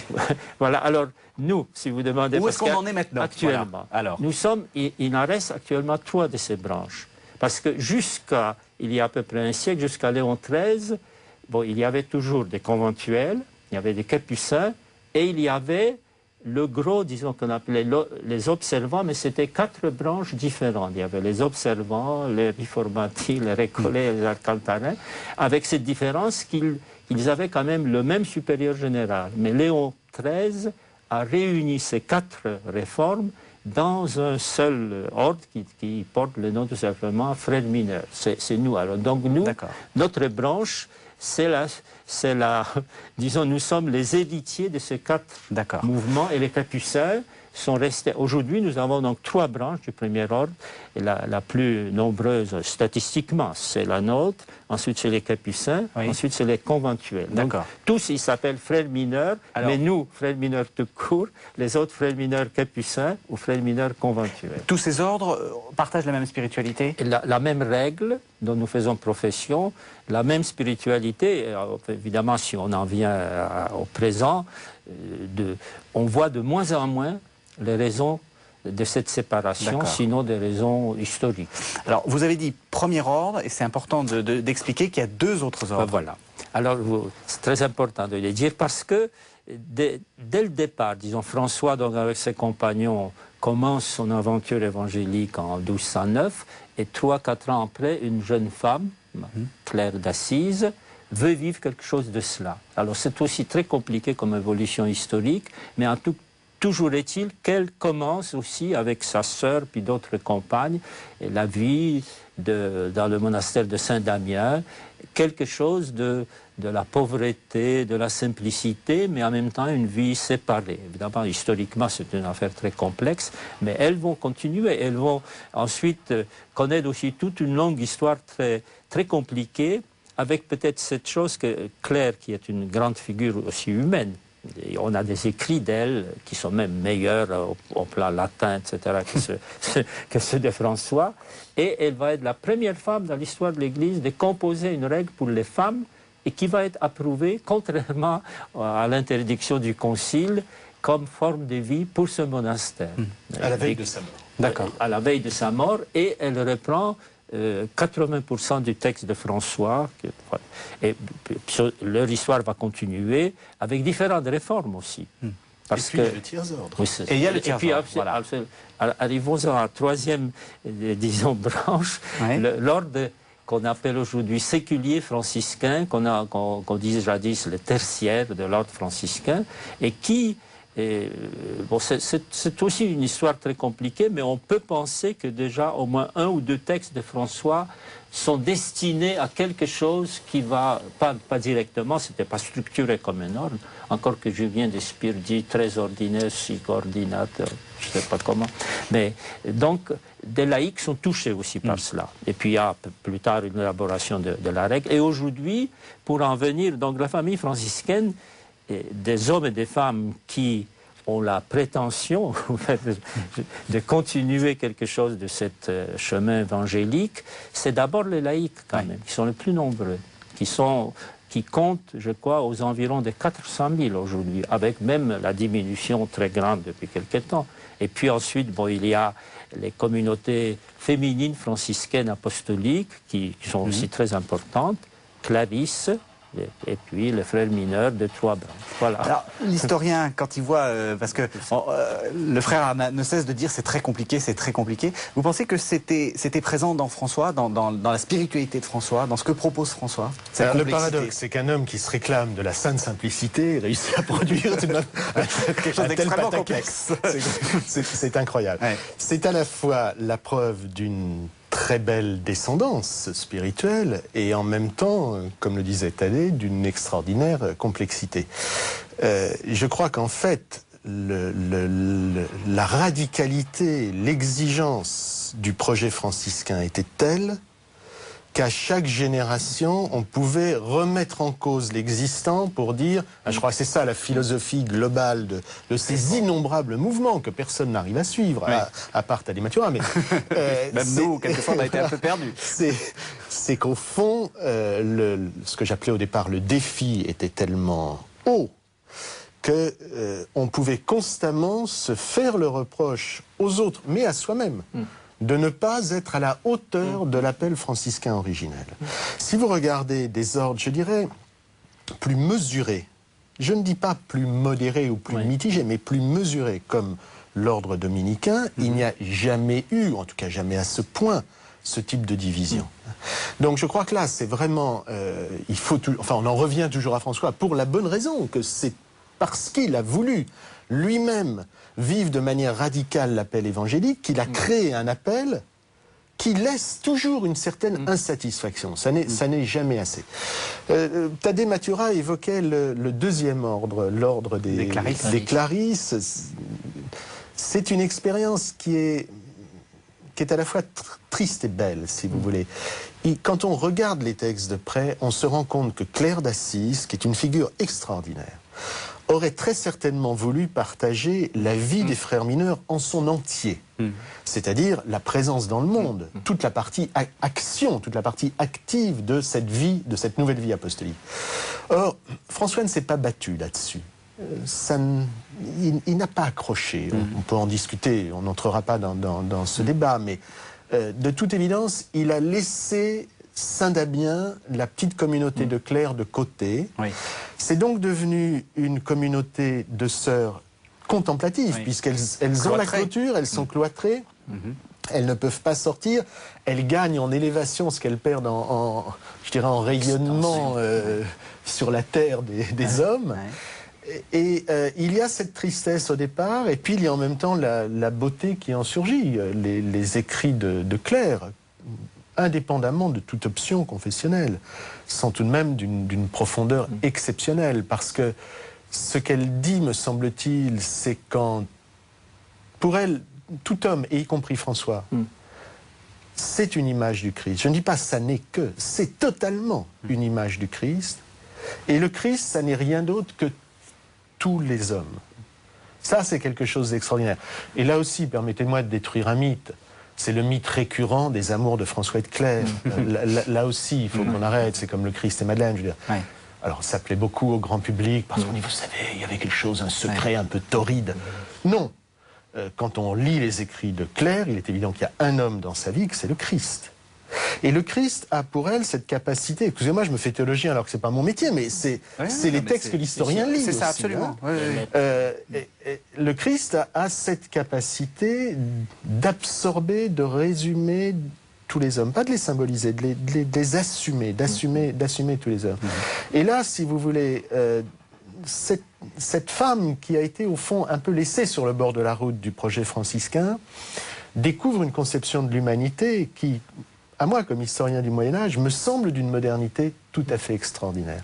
voilà. Alors nous, si vous demandez... Où est-ce qu'on en est maintenant? Actuellement, voilà. Alors. Nous sommes, il en reste actuellement 3 de ces branches. Parce que il y a à peu près un siècle, jusqu'à Léon XIII, bon, il y avait toujours des conventuels, il y avait des capucins, et il y avait le gros, disons, qu'on appelait les observants, mais c'était 4 branches différentes. Il y avait les observants, les riformati, les récollets, les alcantarins, avec cette différence qu'ils avaient quand même le même supérieur général. Mais Léon XIII a réuni ces 4 réformes dans un seul ordre qui porte le nom tout simplement frères mineurs. C'est nous. Alors, donc nous, notre branche, disons, nous sommes les héritiers de ces 4 mouvements, et les capucins sont restés. Aujourd'hui, nous avons donc 3 branches du premier ordre, et la plus nombreuse statistiquement, c'est la nôtre, ensuite c'est les capucins, ensuite c'est les conventuels. Donc tous, ils s'appellent frères mineurs, mais nous, frères mineurs tout court, les autres frères mineurs capucins ou frères mineurs conventuels. Tous ces ordres partagent la même spiritualité? La même règle dont nous faisons profession, la même spiritualité. Évidemment, si on en vient au présent, on voit de moins en moins les raisons de cette séparation, sinon des raisons historiques. Alors, vous avez dit premier ordre, et c'est important d'expliquer qu'il y a 2 autres ordres. Voilà. Alors, c'est très important de le dire, parce que dès le départ, disons, François, donc, avec ses compagnons, commence son aventure évangélique en 1209, et 3-4 ans après, une jeune femme, Claire d'Assise, veut vivre quelque chose de cela. Alors, c'est aussi très compliqué comme évolution historique, mais en tout toujours est-il qu'elle commence aussi avec sa sœur puis d'autres compagnes et la vie dans le monastère de Saint-Damien, quelque chose de la pauvreté, de la simplicité, mais en même temps une vie séparée. Évidemment, historiquement, c'est une affaire très complexe, mais elles vont continuer. Elles vont ensuite connaître aussi toute une longue histoire très, très compliquée, avec peut-être cette chose que Claire, qui est une grande figure aussi humaine, et on a des écrits d'elle qui sont même meilleurs au plan latin, etc., que ceux de François. Et elle va être la première femme dans l'histoire de l'Église de composer une règle pour les femmes, et qui va être approuvée, contrairement à l'interdiction du Concile, comme forme de vie pour ce monastère. À la veille de sa mort. D'accord. À la veille de sa mort, et elle reprend 80% du texte de François, et leur histoire va continuer avec différentes réformes aussi. Parce et puis le tiers-ordre. Oui, et il y a le tiers-ordre. Voilà. Arrivons à la troisième, disons, branche, l'ordre qu'on appelle aujourd'hui séculier franciscain, qu'on disait jadis le tertiaire de l'ordre franciscain, et qui Et bon, c'est aussi une histoire très compliquée, mais on peut penser que déjà au moins 1 ou 2 textes de François sont destinés à quelque chose qui va, pas directement, c'était pas structuré comme un ordre, encore que Julien d'Espire dit très ordinaire, psycho-ordinateur, je sais pas comment. Mais donc, des laïcs sont touchés aussi par cela. Et puis il y a plus tard une élaboration de la règle. Et aujourd'hui, pour en venir, donc la famille franciscaine, des hommes et des femmes qui ont la prétention de continuer quelque chose de ce chemin évangélique, c'est d'abord les laïcs quand même, qui sont les plus nombreux, qui comptent, je crois, aux environs de 400 000 aujourd'hui, avec même la diminution très grande depuis quelque temps. Et puis ensuite, bon, il y a les communautés féminines franciscaines apostoliques qui sont aussi très importantes, Clarisse, et puis le frère mineur de 3 branches. Voilà. Alors, l'historien, quand il voit, parce que le frère ne cesse de dire c'est très compliqué, vous pensez que c'était présent dans François, dans la spiritualité de François, dans ce que propose François? Le paradoxe, c'est qu'un homme qui se réclame de la sainte simplicité réussit à produire quelque chose d'extrêmement complexe. C'est incroyable. Ouais. C'est à la fois la preuve d'une très belle descendance spirituelle et en même temps, comme le disait Thaddée, d'une extraordinaire complexité. Je crois qu'en fait, la radicalité, l'exigence du projet franciscain était telle qu'à chaque génération, on pouvait remettre en cause l'existant pour dire, je crois que c'est ça la philosophie globale de ces innombrables mouvements que personne n'arrive à suivre, oui. à part Thaddée Mathurin. Mais, même nous, quelquefois, on a été un peu perdus. C'est qu'au fond, ce que j'appelais au départ le défi était tellement haut que on pouvait constamment se faire le reproche aux autres, mais à soi-même. De ne pas être à la hauteur de l'appel franciscain originel. Si vous regardez des ordres, je dirais, plus mesurés, je ne dis pas plus modérés ou plus mitigés, mais plus mesurés, comme l'ordre dominicain, il n'y a jamais eu, en tout cas jamais à ce point, ce type de division. Donc je crois que là, c'est vraiment... on en revient toujours à François pour la bonne raison, que c'est parce qu'il a voulu lui-même vivre de manière radicale l'appel évangélique, qu'il a créé un appel qui laisse toujours une certaine insatisfaction. Ça n'est jamais assez. Thaddée Mathurin évoquait le deuxième ordre, l'ordre des Clarisses. C'est une expérience qui est à la fois triste et belle, si vous voulez. Et quand on regarde les textes de près, on se rend compte que Claire d'Assise, qui est une figure extraordinaire, aurait très certainement voulu partager la vie des frères mineurs en son entier. C'est-à-dire la présence dans le monde, toute la partie action, toute la partie active de cette vie, de cette nouvelle vie apostolique. Or, François ne s'est pas battu là-dessus. Il n'a pas accroché. On peut en discuter, on n'entrera pas dans ce débat, mais de toute évidence, il a laissé Saint-Damien, la petite communauté de clercs de côté. Oui. C'est donc devenu une communauté de sœurs contemplatives, puisqu'elles ont la clôture, elles sont cloîtrées, elles ne peuvent pas sortir, elles gagnent en élévation ce qu'elles perdent je dirais en rayonnement sur la terre des hommes. Et il y a cette tristesse au départ, et puis il y a en même temps la beauté qui en surgit. Les écrits de Claire, indépendamment de toute option confessionnelle, sont tout de même d'une profondeur exceptionnelle, parce que ce qu'elle dit, me semble-t-il, c'est quand, pour elle, tout homme, et y compris François, c'est une image du Christ. Je ne dis pas ça n'est que, c'est totalement une image du Christ, et le Christ, ça n'est rien d'autre que tous les hommes. Ça, c'est quelque chose d'extraordinaire. Et là aussi, permettez-moi de détruire un mythe. C'est le mythe récurrent des amours de François et de Claire. Là aussi, il faut qu'on arrête. C'est comme le Christ et Madeleine, je veux dire. Ouais. Alors, ça plaît beaucoup au grand public, parce qu'on dit, vous savez, il y avait quelque chose, un secret un peu torride. Non. Quand on lit les écrits de Claire, il est évident qu'il y a un homme dans sa vie, que c'est le Christ. Et le Christ a pour elle cette capacité, excusez-moi, je me fais théologien alors que c'est pas mon métier, mais c'est les textes que l'historien lit. C'est ça, aussi, absolument. Hein. Le Christ a cette capacité d'absorber, de résumer tous les hommes, pas de les symboliser, de les assumer, d'assumer tous les hommes. Et là, si vous voulez, cette femme qui a été au fond un peu laissée sur le bord de la route du projet franciscain découvre une conception de l'humanité qui, à moi comme historien du Moyen-Âge, me semble d'une modernité tout à fait extraordinaire.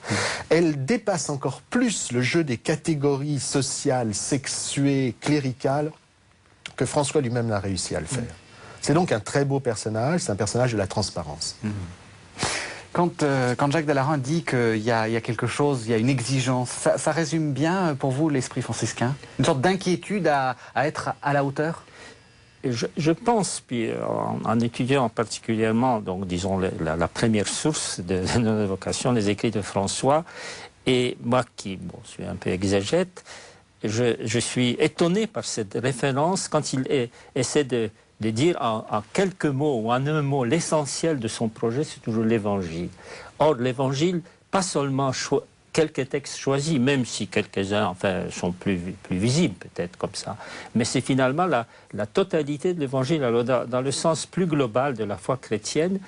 Elle dépasse encore plus le jeu des catégories sociales, sexuées, cléricales que François lui-même n'a réussi à le faire. C'est donc un très beau personnage, c'est un personnage de la transparence. Quand Jacques Dallarin dit qu'il y a quelque chose, il y a une exigence, ça résume bien pour vous l'esprit franciscain? Une sorte d'inquiétude à être à la hauteur? Je pense, puis en étudiant particulièrement, donc disons la première source de notre vocation, les écrits de François, et moi qui suis un peu exégète, je suis étonné par cette référence quand il essaie de dire en quelques mots ou en un mot l'essentiel de son projet, c'est toujours l'Évangile. Or, l'Évangile, pas seulement quelques textes choisis, même si quelques-uns enfin, sont plus visibles peut-être comme ça, mais c'est finalement la totalité de l'Évangile. Alors, dans le sens plus global de la foi chrétienne,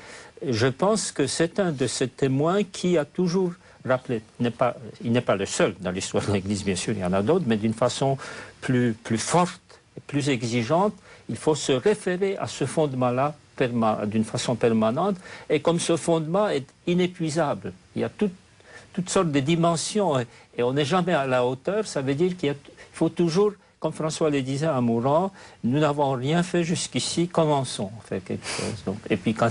je pense que c'est un de ces témoins qui a toujours rappelé, il n'est pas le seul dans l'histoire de l'Église, bien sûr, il y en a d'autres, mais d'une façon plus forte et plus exigeante, il faut se référer à ce fondement-là d'une façon permanente, et comme ce fondement est inépuisable, il y a toutes sortes de dimensions, et on n'est jamais à la hauteur, ça veut dire qu'il faut toujours, comme François le disait en mourant, nous n'avons rien fait jusqu'ici, commençons à faire quelque chose. Donc, et puis quand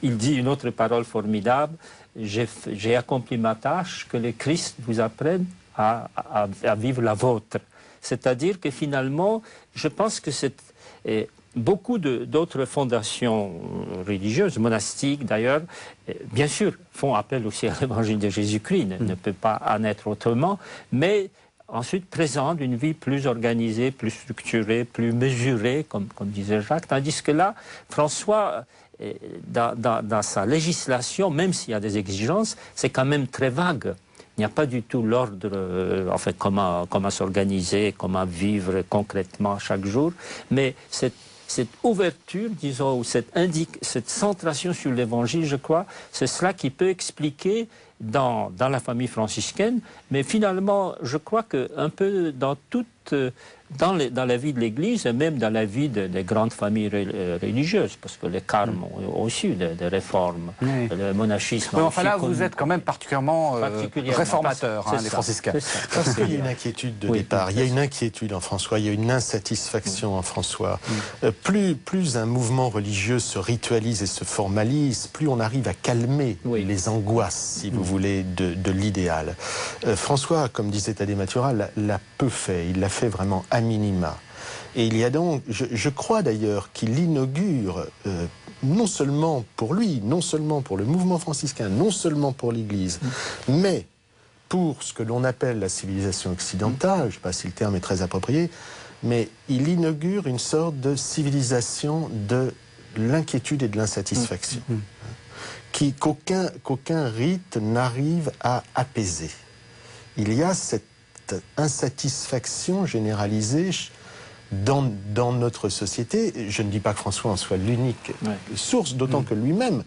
il dit une autre parole formidable, j'ai accompli ma tâche, que le Christ vous apprenne à vivre la vôtre. C'est-à-dire que finalement, je pense que beaucoup d'autres fondations religieuses, monastiques d'ailleurs, bien sûr, font appel aussi à l'évangile de Jésus-Christ, ne peut pas en être autrement, mais ensuite présentent une vie plus organisée, plus structurée, plus mesurée, comme disait Jacques, tandis que là, François, dans sa législation, même s'il y a des exigences, c'est quand même très vague. Il n'y a pas du tout l'ordre, en fait, comment s'organiser, comment vivre concrètement chaque jour, mais cette ouverture, disons, ou cette centration sur l'Évangile, je crois, c'est cela qui peut expliquer dans la famille franciscaine, mais finalement, je crois qu'un peu dans la vie de l'Église et même dans la vie des grandes familles religieuses, parce que les carmes ont aussi des réformes, le monachisme. Oui, enfin là, vous êtes quand même particulièrement réformateur, les franciscains. Parce qu'il y a une inquiétude de départ, il y a une inquiétude en François, il y a une insatisfaction en François. Plus un mouvement religieux se ritualise et se formalise, plus on arrive à calmer les angoisses, si vous voulez, de l'idéal. François, comme disait Thaddée Mathura, l'a peu fait, il l'a fait vraiment à minima. Et il y a donc, je crois d'ailleurs qu'il inaugure, non seulement pour lui, non seulement pour le mouvement franciscain, non seulement pour l'Église, mais pour ce que l'on appelle la civilisation occidentale, je ne sais pas si le terme est très approprié, mais il inaugure une sorte de civilisation de l'inquiétude et de l'insatisfaction, qu'aucun rite n'arrive à apaiser. Il y a cette insatisfaction généralisée dans notre société. Je ne dis pas que François en soit l'unique source, d'autant que lui-même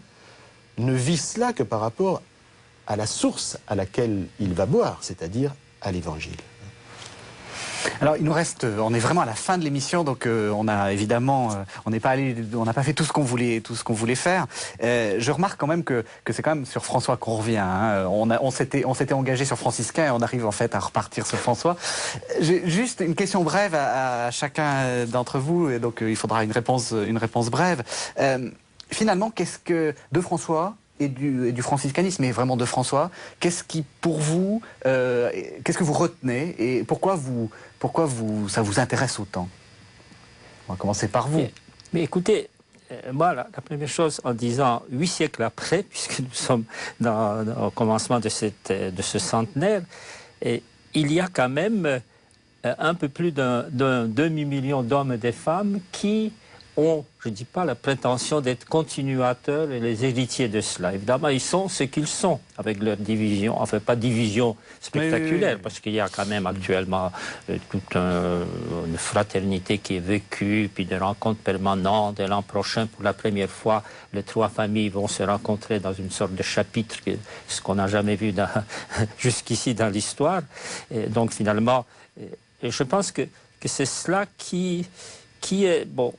ne vit cela que par rapport à la source à laquelle il va boire, c'est-à-dire à l'Évangile. Alors il nous reste, on est vraiment à la fin de l'émission, donc on a évidemment, on n'a pas fait tout ce qu'on voulait faire. Je remarque quand même que c'est quand même sur François qu'on revient. Hein. On s'était engagé sur franciscain et on arrive en fait à repartir sur François. J'ai juste une question brève à chacun d'entre vous, et donc il faudra une réponse brève. Finalement, qu'est-ce que de François et du franciscanisme, mais vraiment de François, qu'est-ce qui, pour vous, qu'est-ce que vous retenez et pourquoi ça vous intéresse autant? On va commencer par vous. Mais écoutez, moi, la première chose, en disant 8 siècles après, puisque nous sommes au commencement de ce centenaire, il y a quand même un peu plus d'un demi-million d'hommes et de femmes qui ont, je ne dis pas la prétention d'être continuateurs et les héritiers de cela. Évidemment, ils sont ce qu'ils sont, avec leur division, enfin pas division spectaculaire, parce qu'il y a quand même actuellement toute une fraternité qui est vécue, puis des rencontres permanentes, et l'an prochain, pour la première fois, les trois familles vont se rencontrer dans une sorte de chapitre, ce qu'on n'a jamais vu jusqu'ici dans l'histoire. Donc finalement, je pense que c'est cela qui est, bon,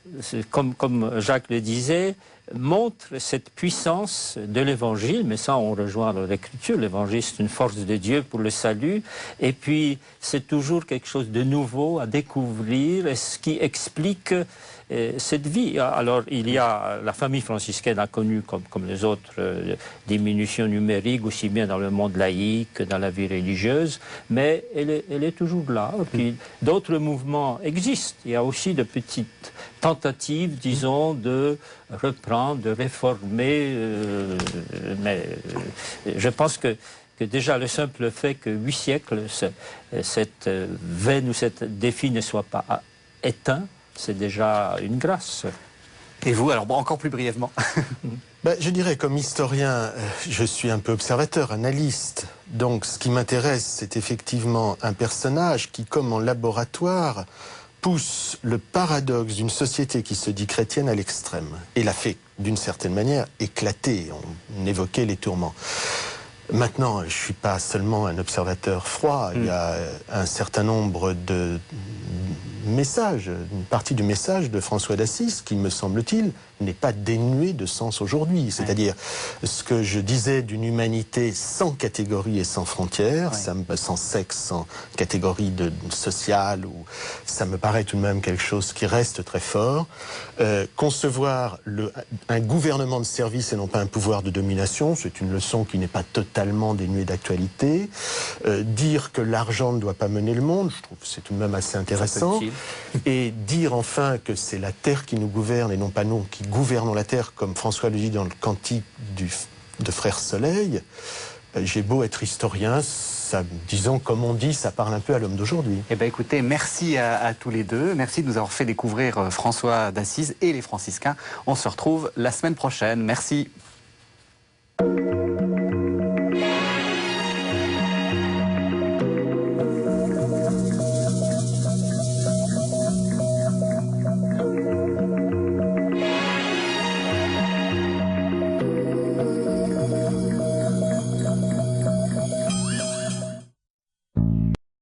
comme Jacques le disait, montre cette puissance de l'Évangile, mais ça on rejoint l'Écriture, l'Évangile c'est une force de Dieu pour le salut, et puis c'est toujours quelque chose de nouveau à découvrir, et ce qui explique cette vie. Alors il y a, la famille franciscaine a connu, comme les autres, diminution numérique, aussi bien dans le monde laïque que dans la vie religieuse, mais elle est toujours là. Et puis d'autres mouvements existent. Il y a aussi de petites tentatives, disons, de reprendre, de réformer, mais je pense que déjà le simple fait que 8 siècles, cette veine ou cette défi ne soit pas éteint, c'est déjà une grâce. Et vous, alors bon, encore plus brièvement? Je dirais, comme historien, je suis un peu observateur, analyste. Donc ce qui m'intéresse, c'est effectivement un personnage qui, comme en laboratoire, pousse le paradoxe d'une société qui se dit chrétienne à l'extrême et l'a fait, d'une certaine manière, éclater. On évoquait les tourments. Maintenant, je ne suis pas seulement un observateur froid. Il y a un certain nombre de messages, une partie du message de François d'Assise qui, me semble-t-il, n'est pas dénué de sens aujourd'hui. C'est-à-dire ce que je disais d'une humanité sans catégorie et sans frontières, sans sexe, sans catégorie sociale, ça me paraît tout de même quelque chose qui reste très fort. Concevoir un gouvernement de service et non pas un pouvoir de domination, c'est une leçon qui n'est pas totalement dénuée d'actualité. Dire que l'argent ne doit pas mener le monde, je trouve que c'est tout de même assez intéressant. Et dire enfin que c'est la terre qui nous gouverne et non pas nous qui gouvernons la terre, comme François le dit dans le cantique de Frère Soleil. J'ai beau être historien, ça, disons, comme on dit, ça parle un peu à l'homme d'aujourd'hui. Eh bien, écoutez, merci à tous les deux. Merci de nous avoir fait découvrir François d'Assise et les franciscains. On se retrouve la semaine prochaine. Merci.